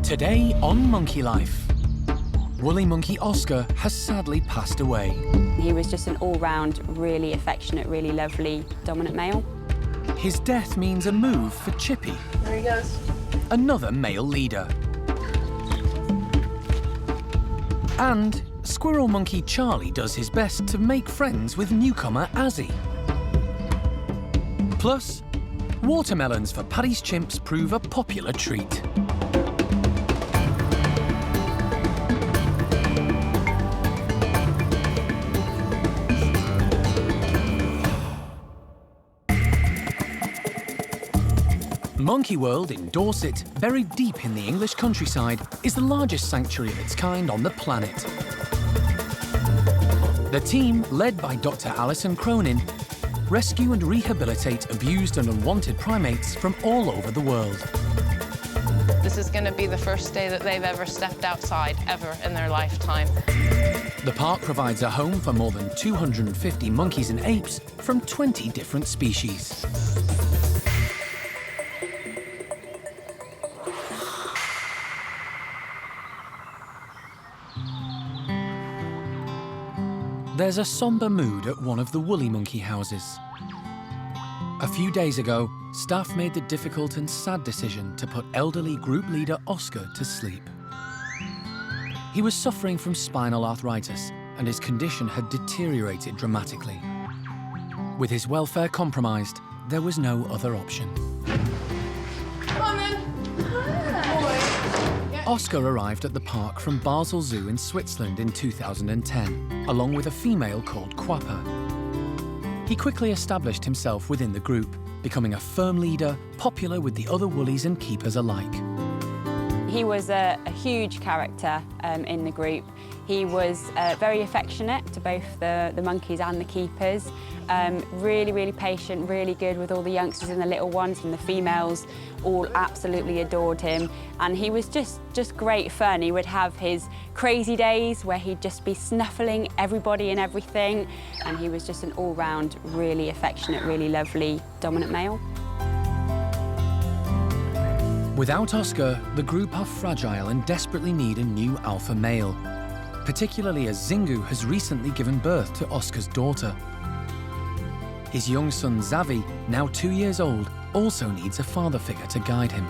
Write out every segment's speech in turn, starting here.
Today on Monkey Life, woolly monkey Oaska has sadly passed away. He was just an all-round, really affectionate, really lovely, dominant male. His death means a move for Chippy. There he goes. Another male leader. And squirrel monkey Charlie does his best to make friends with newcomer Azzi. Plus, watermelons for Paddy's chimps prove a popular treat. Monkey World in Dorset, buried deep in the English countryside, is the largest sanctuary of its kind on the planet. The team, led by Dr. Alison Cronin, rescue and rehabilitate abused and unwanted primates from all over the world. This is going to be the first day that they've ever stepped outside, ever, in their lifetime. The park provides a home for more than 250 monkeys and apes from 20 different species. There's a somber mood at one of the woolly monkey houses. A few days ago, staff made the difficult and sad decision to put elderly group leader Oaska to sleep. He was suffering from spinal arthritis, and his condition had deteriorated dramatically. With his welfare compromised, there was no other option. Oaska arrived at the park from Basel Zoo in Switzerland in 2010, along with a female called Quapper. He quickly established himself within the group, becoming a firm leader, popular with the other woolies and keepers alike. He was a huge character in the group. He was very affectionate to both the monkeys and the keepers. Really, really patient, really good with all the youngsters and the little ones, and the females all absolutely adored him. And he was just great fun. He would have his crazy days where he'd just be snuffling everybody and everything. And he was just an all-round, really affectionate, really lovely, dominant male. Without Oaska, the group are fragile and desperately need a new alpha male, particularly as Zingu has recently given birth to Oaska's daughter. His young son Zavi, now 2 years old, also needs a father figure to guide him.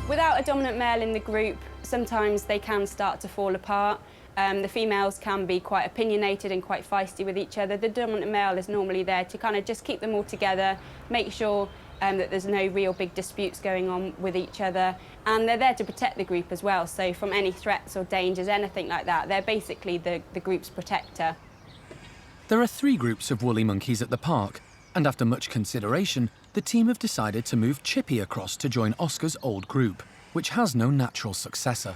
Without a dominant male in the group, sometimes they can start to fall apart. The females can be quite opinionated and quite feisty with each other. The dominant male is normally there to kind of just keep them all together, make sure that there's no real big disputes going on with each other, and they're there to protect the group as well. So from any threats or dangers, anything like that, they're basically the group's protector. There are 3 groups of woolly monkeys at the park, and after much consideration, the team have decided to move Chippy across to join Oaska's old group, which has no natural successor.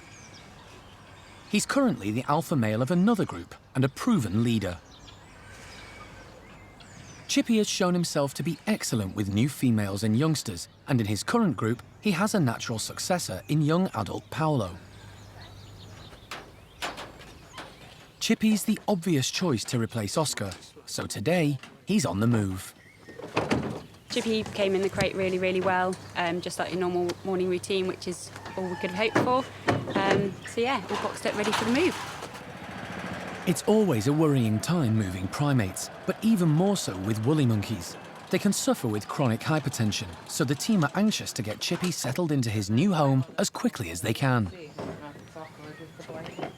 He's currently the alpha male of another group and a proven leader. Chippy has shown himself to be excellent with new females and youngsters, and in his current group, he has a natural successor in young adult Paolo. Chippy's the obvious choice to replace Oaska, so today, he's on the move. Chippy came in the crate really, really well, just like your normal morning routine, which is all we could have hoped for. So yeah, all boxed up, ready for the move. It's always a worrying time moving primates, but even more so with woolly monkeys. They can suffer with chronic hypertension, so the team are anxious to get Chippy settled into his new home as quickly as they can.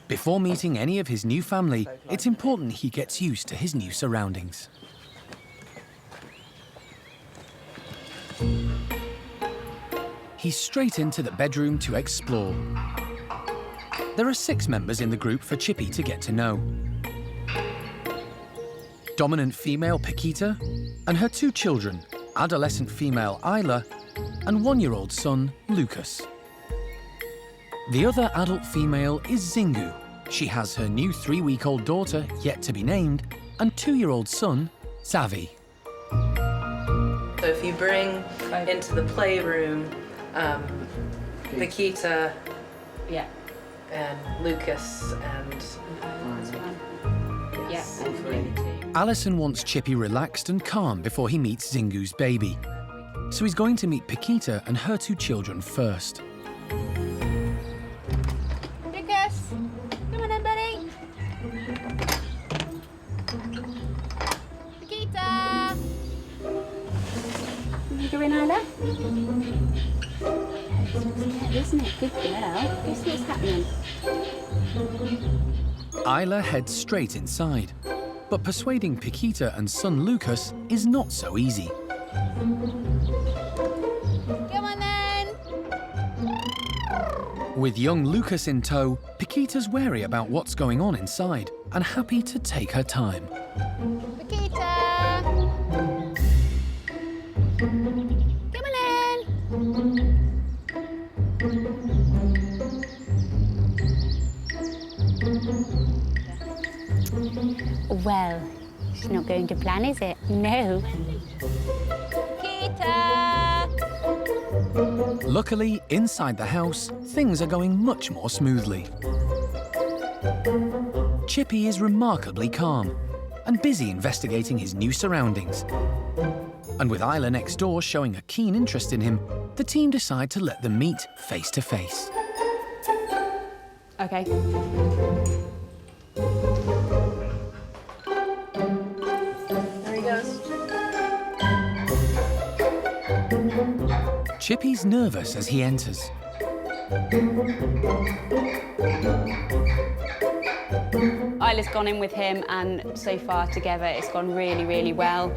Before meeting any of his new family, it's important he gets used to his new surroundings. He's straight into the bedroom to explore. There are 6 members in the group for Chippy to get to know. Dominant female Paquita and her 2 children, adolescent female Isla and 1-year-old son Lucas. The other adult female is Zingu. She has her new 3-week-old daughter, yet to be named, and 2-year-old son, Zavi. So if you bring into the playroom Paquita, Yeah. and Lucas and Yes. Alison wants Chippy relaxed and calm before he meets Zingu's baby. So he's going to meet Paquita and her 2 children first. Isn't it? Good girl. Go see what's happening. Isla heads straight inside, but persuading Paquita and son Lucas is not so easy. Come on then. With young Lucas in tow, Paquita's wary about what's going on inside and happy to take her time. Paquita. Come on in. Well, it's not going to plan, is it? No. Paquita! Luckily, inside the house, things are going much more smoothly. Chippy is remarkably calm and busy investigating his new surroundings. And with Isla next door showing a keen interest in him, the team decide to let them meet face to face. Okay. There he goes. Chippy's nervous as he enters. Isla's gone in with him, and so far together it's gone really, really well.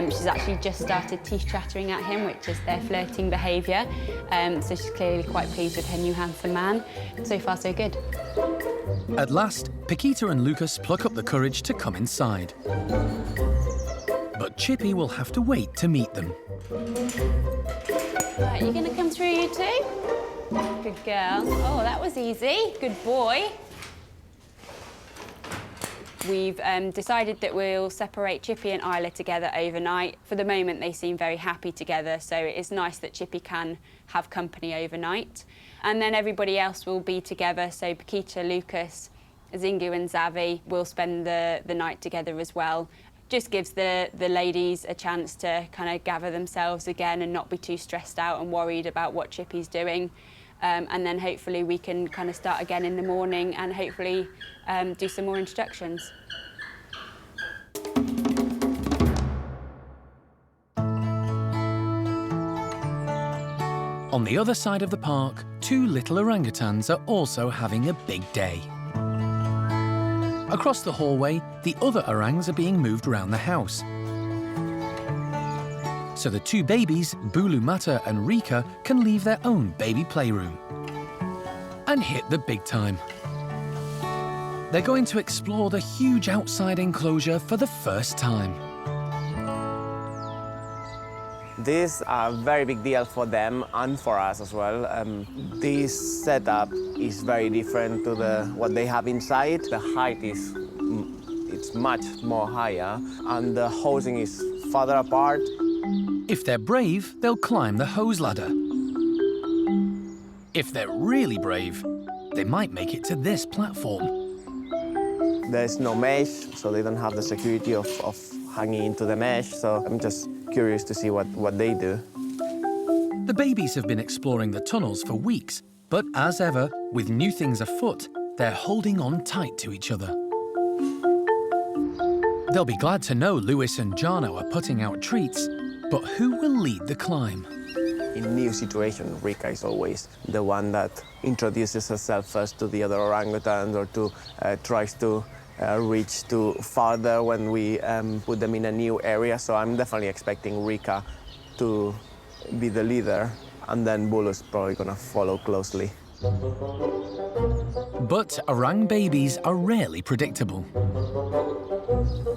She's actually just started teeth chattering at him, which is their flirting behaviour. So she's clearly quite pleased with her new handsome man. So far, so good. At last, Paquita and Lucas pluck up the courage to come inside. But Chippy will have to wait to meet them. Right, you going to come through, you two? Good girl. Oh, that was easy. Good boy. We've decided that we'll separate Chippy and Isla together overnight. For the moment, they seem very happy together, so it is nice that Chippy can have company overnight. And then everybody else will be together, so Paquita, Lucas, Zingu and Zavi will spend the night together as well. Just gives the ladies a chance to kind of gather themselves again and not be too stressed out and worried about what Chippy's doing. And then hopefully we can kind of start again in the morning and hopefully do some more introductions. On the other side of the park, two little orangutans are also having a big day. Across the hallway, the other orangs are being moved around the house. So the two babies, Bulu Mata and Reike, can leave their own baby playroom and hit the big time. They're going to explore the huge outside enclosure for the first time. This is a very big deal for them and for us as well. This setup is very different to what they have inside. The height it's much more higher and the housing is farther apart. If they're brave, they'll climb the hose ladder. If they're really brave, they might make it to this platform. There's no mesh, so they don't have the security of hanging into the mesh, so I'm just curious to see what they do. The babies have been exploring the tunnels for weeks, but as ever, with new things afoot, they're holding on tight to each other. They'll be glad to know Lewis and Jarno are putting out treats, but who will lead the climb? In new situation, Reike is always the one that introduces herself first to the other orangutans or tries to reach to farther when we put them in a new area. So I'm definitely expecting Reike to be the leader, and then Bulu's probably gonna follow closely. But orang babies are rarely predictable.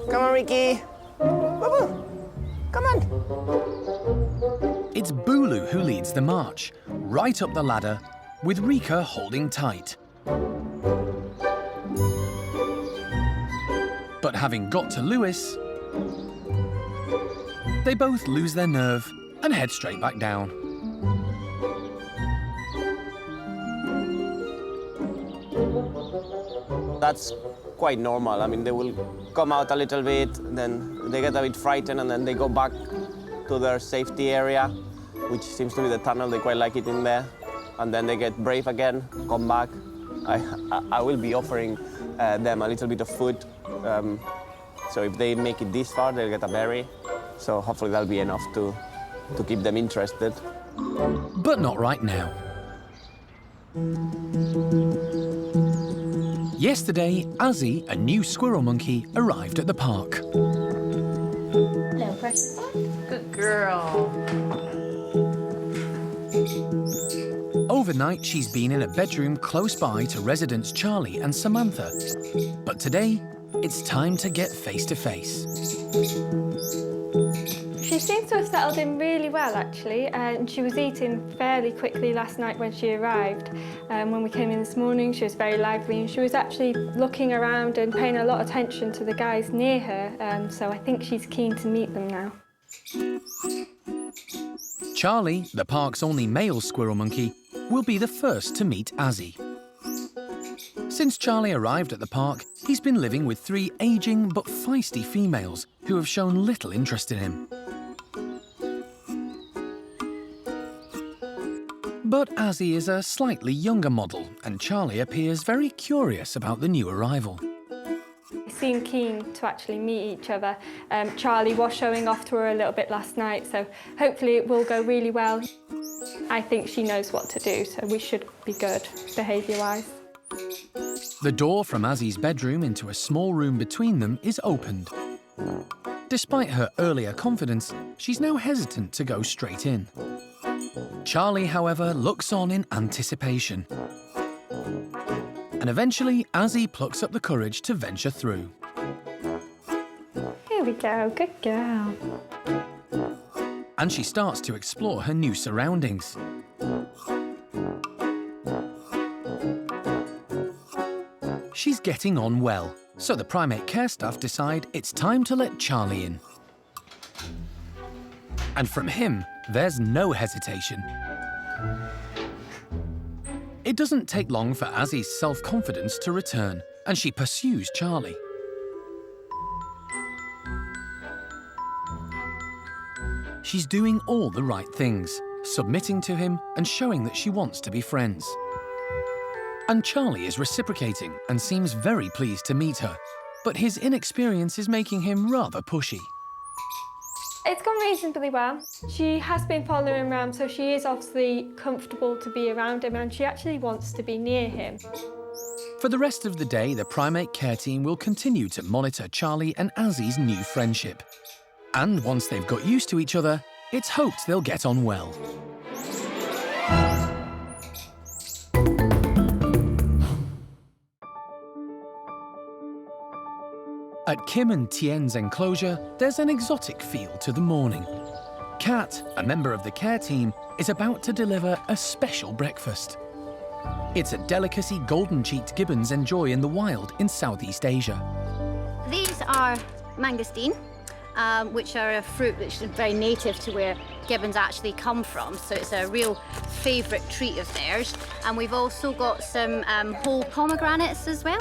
Come on, Reike! Boo-boo! Come on! It's Bulu who leads the march, right up the ladder, with Reike holding tight. But having got to Lewis, they both lose their nerve and head straight back down. That's quite normal. I mean, they will come out a little bit, then they get a bit frightened, and then they go back to their safety area, which seems to be the tunnel. They quite like it in there. And then they get brave again, come back. I will be offering them a little bit of food. So if they make it this far, they'll get a berry. So hopefully that'll be enough to to keep them interested. But not right now. Yesterday, Azzi, a new squirrel monkey, arrived at the park. Hello, precious. Good girl. Overnight, she's been in a bedroom close by to residents Charlie and Samantha. But today, it's time to get face to face. She seems to have settled in really well, actually, and she was eating fairly quickly last night when she arrived. When we came in this morning, she was very lively, and she was actually looking around and paying a lot of attention to the guys near her, so I think she's keen to meet them now. Charlie, the park's only male squirrel monkey, will be the first to meet Azzi. Since Charlie arrived at the park, he's been living with 3 ageing but feisty females who have shown little interest in him. But Azzi is a slightly younger model, and Charlie appears very curious about the new arrival. They seem keen to actually meet each other. Charlie was showing off to her a little bit last night, so hopefully it will go really well. I think she knows what to do, so we should be good, behaviour-wise. The door from Azzi's bedroom into a small room between them is opened. Despite her earlier confidence, she's now hesitant to go straight in. Charlie, however, looks on in anticipation. And eventually, Azzi plucks up the courage to venture through. Here we go, good girl. And she starts to explore her new surroundings. She's getting on well, so the primate care staff decide it's time to let Charlie in. And from him, there's no hesitation. It doesn't take long for Azzi's self-confidence to return, and she pursues Charlie. She's doing all the right things, submitting to him and showing that she wants to be friends. And Charlie is reciprocating and seems very pleased to meet her, but his inexperience is making him rather pushy. It's gone reasonably well. She has been following him around, so she is obviously comfortable to be around him, and she actually wants to be near him. For the rest of the day, the primate care team will continue to monitor Charlie and Azzi's new friendship. And once they've got used to each other, it's hoped they'll get on well. At Kim and Tien's enclosure, there's an exotic feel to the morning. Kat, a member of the care team, is about to deliver a special breakfast. It's a delicacy golden-cheeked gibbons enjoy in the wild in Southeast Asia. These are mangosteen, which are a fruit which is very native to where gibbons actually come from, so it's a real favourite treat of theirs. And we've also got some whole pomegranates as well.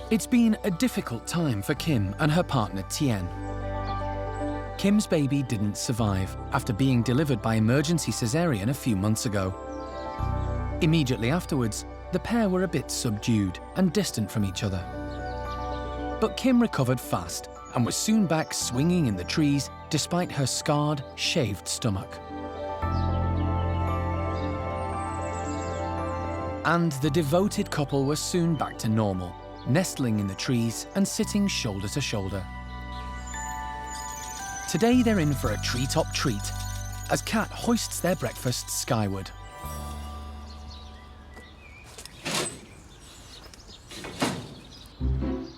It's been a difficult time for Kim and her partner Tien. Kim's baby didn't survive after being delivered by emergency cesarean a few months ago. Immediately afterwards, the pair were a bit subdued and distant from each other. But Kim recovered fast and was soon back swinging in the trees despite her scarred, shaved stomach. And the devoted couple were soon back to normal, nestling in the trees and sitting shoulder to shoulder. Today they're in for a treetop treat as Kat hoists their breakfast skyward.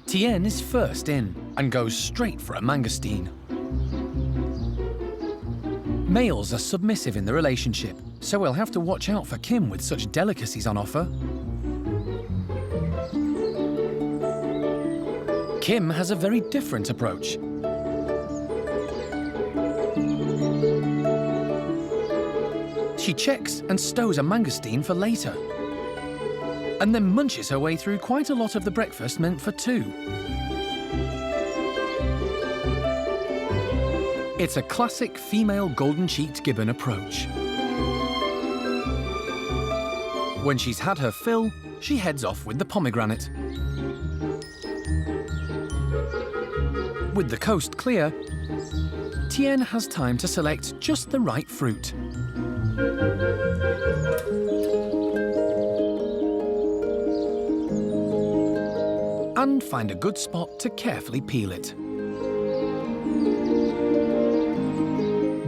Tien is first in and goes straight for a mangosteen. Males are submissive in the relationship, so we'll have to watch out for Kim with such delicacies on offer. Kim has a very different approach. She checks and stows a mangosteen for later, and then munches her way through quite a lot of the breakfast meant for two. It's a classic female golden-cheeked gibbon approach. When she's had her fill, she heads off with the pomegranate. With the coast clear, Tien has time to select just the right fruit. And find a good spot to carefully peel it.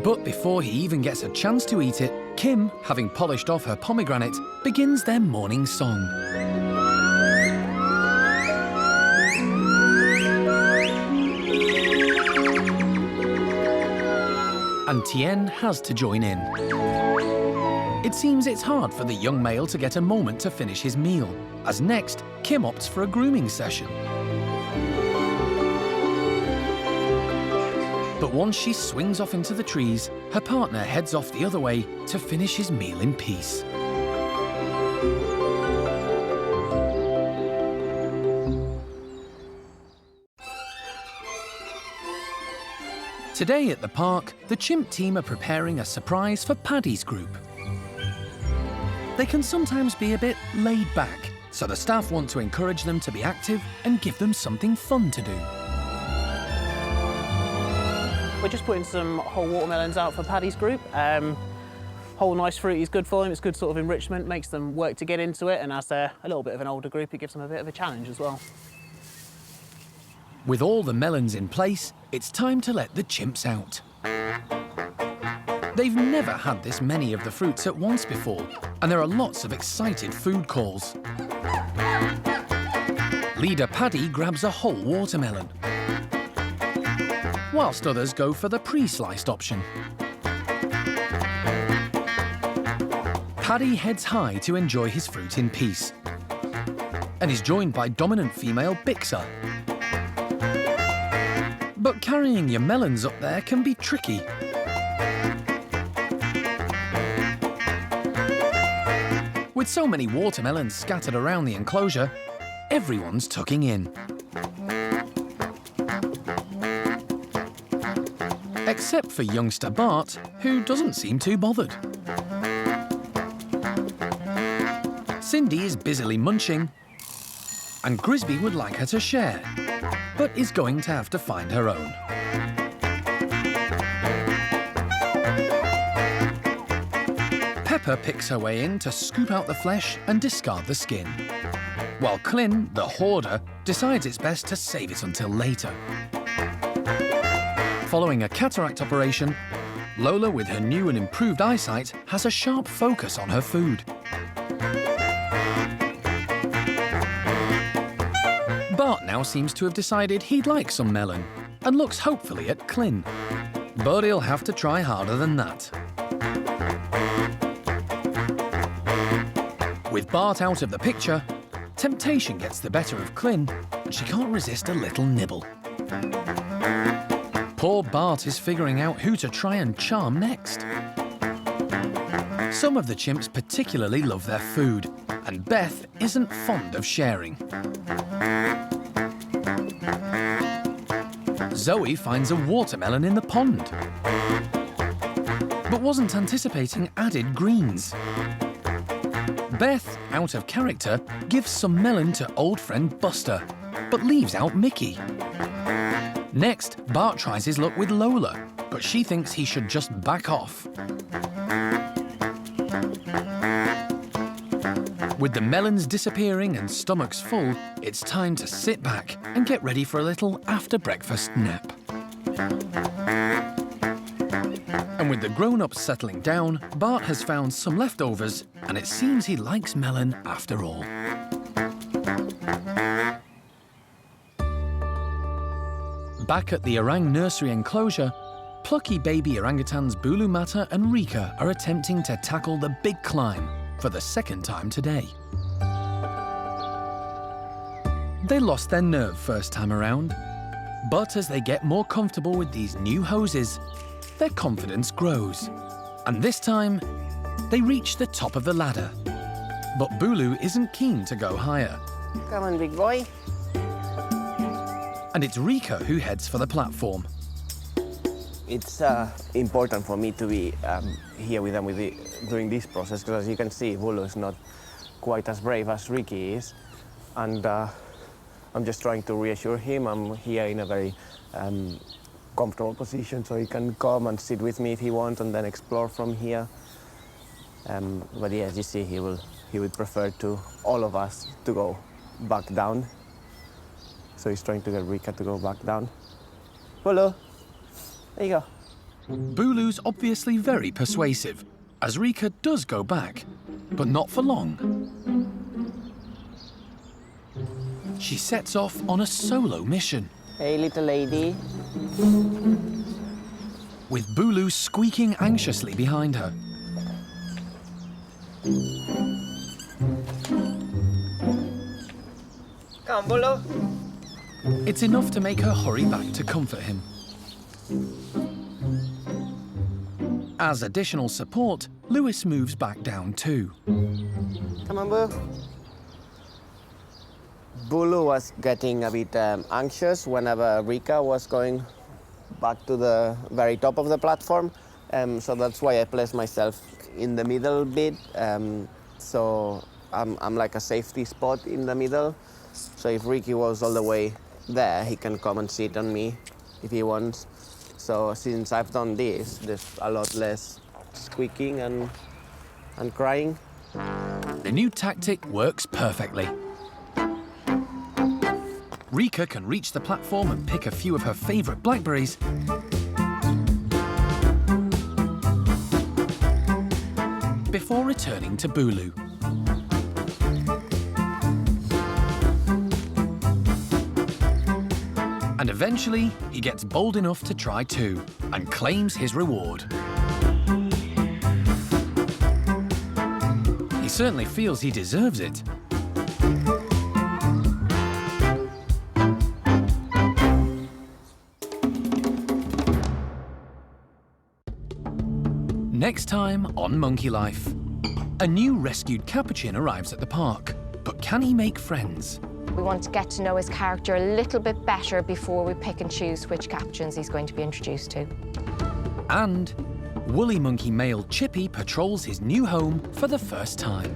But before he even gets a chance to eat it, Kim, having polished off her pomegranate, begins their morning song. And Tien has to join in. It seems it's hard for the young male to get a moment to finish his meal, as next, Kim opts for a grooming session. But once she swings off into the trees, her partner heads off the other way to finish his meal in peace. Today at the park, the Chimp team are preparing a surprise for Paddy's group. They can sometimes be a bit laid back, so the staff want to encourage them to be active and give them something fun to do. We're just putting some whole watermelons out for Paddy's group. Whole nice fruit is good for them, it's good sort of enrichment, makes them work to get into it, and as they're a little bit of an older group, it gives them a bit of a challenge as well. With all the melons in place, it's time to let the chimps out. They've never had this many of the fruits at once before, and there are lots of excited food calls. Leader Paddy grabs a whole watermelon, whilst others go for the pre-sliced option. Paddy heads high to enjoy his fruit in peace, and is joined by dominant female Bixer. But carrying your melons up there can be tricky. With so many watermelons scattered around the enclosure, everyone's tucking in. Except for youngster Bart, who doesn't seem too bothered. Cindy is busily munching, and Grisby would like her to share, but is going to have to find her own. Pepper picks her way in to scoop out the flesh and discard the skin, while Clin, the hoarder, decides it's best to save it until later. Following a cataract operation, Lola, with her new and improved eyesight, has a sharp focus on her food. Bart now seems to have decided he'd like some melon, and looks hopefully at Clin. But he'll have to try harder than that. With Bart out of the picture, temptation gets the better of Clin, and she can't resist a little nibble. Poor Bart is figuring out who to try and charm next. Some of the chimps particularly love their food, and Beth isn't fond of sharing. Zoe finds a watermelon in the pond, but wasn't anticipating added greens. Beth, out of character, gives some melon to old friend Buster, but leaves out Mickey. Next, Bart tries his luck with Lola, but she thinks he should just back off. With the melons disappearing and stomachs full, it's time to sit back and get ready for a little after-breakfast nap. And with the grown-ups settling down, Bart has found some leftovers, and it seems he likes melon after all. Back at the orang nursery enclosure, plucky baby orangutans Bulu Mata and Reike are attempting to tackle the big climb for the second time today. They lost their nerve first time around, but as they get more comfortable with these new hoses, their confidence grows. And this time, they reach the top of the ladder. But Bulu isn't keen to go higher. Come on, big boy. And it's Reike who heads for the platform. It's important for me to be here with them during this process, because as you can see, Bulu is not quite as brave as Reike is. And I'm just trying to reassure him. I'm here in a very comfortable position, so he can come and sit with me if he wants and then explore from here. But yeah, as you see, he would prefer to all of us to go back down. So he's trying to get Reike to go back down. Bulu, there you go. Bulu's obviously very persuasive, as Reike does go back, but not for long. She sets off on a solo mission, Hey, little lady. with Bulu squeaking anxiously behind her. Come, Bulu. It's enough to make her hurry back to comfort him. As additional support, Lewis moves back down too. Come on, Bulu. Bulu was getting a bit anxious whenever Reike was going back to the very top of the platform. So that's why I placed myself in the middle bit. So I'm like a safety spot in the middle. So if Reike was all the way there, he can come and sit on me if he wants. So since I've done this, there's a lot less squeaking and crying. The new tactic works perfectly. Reike can reach the platform and pick a few of her favourite blackberries. Before returning to Bulu. And eventually, he gets bold enough to try too, and claims his reward. He certainly feels he deserves it. Next time on Monkey Life, a new rescued capuchin arrives at the park, but can he make friends? We want to get to know his character a little bit better before we pick and choose which capuchins he's going to be introduced to. And woolly monkey male Chippy patrols his new home for the first time.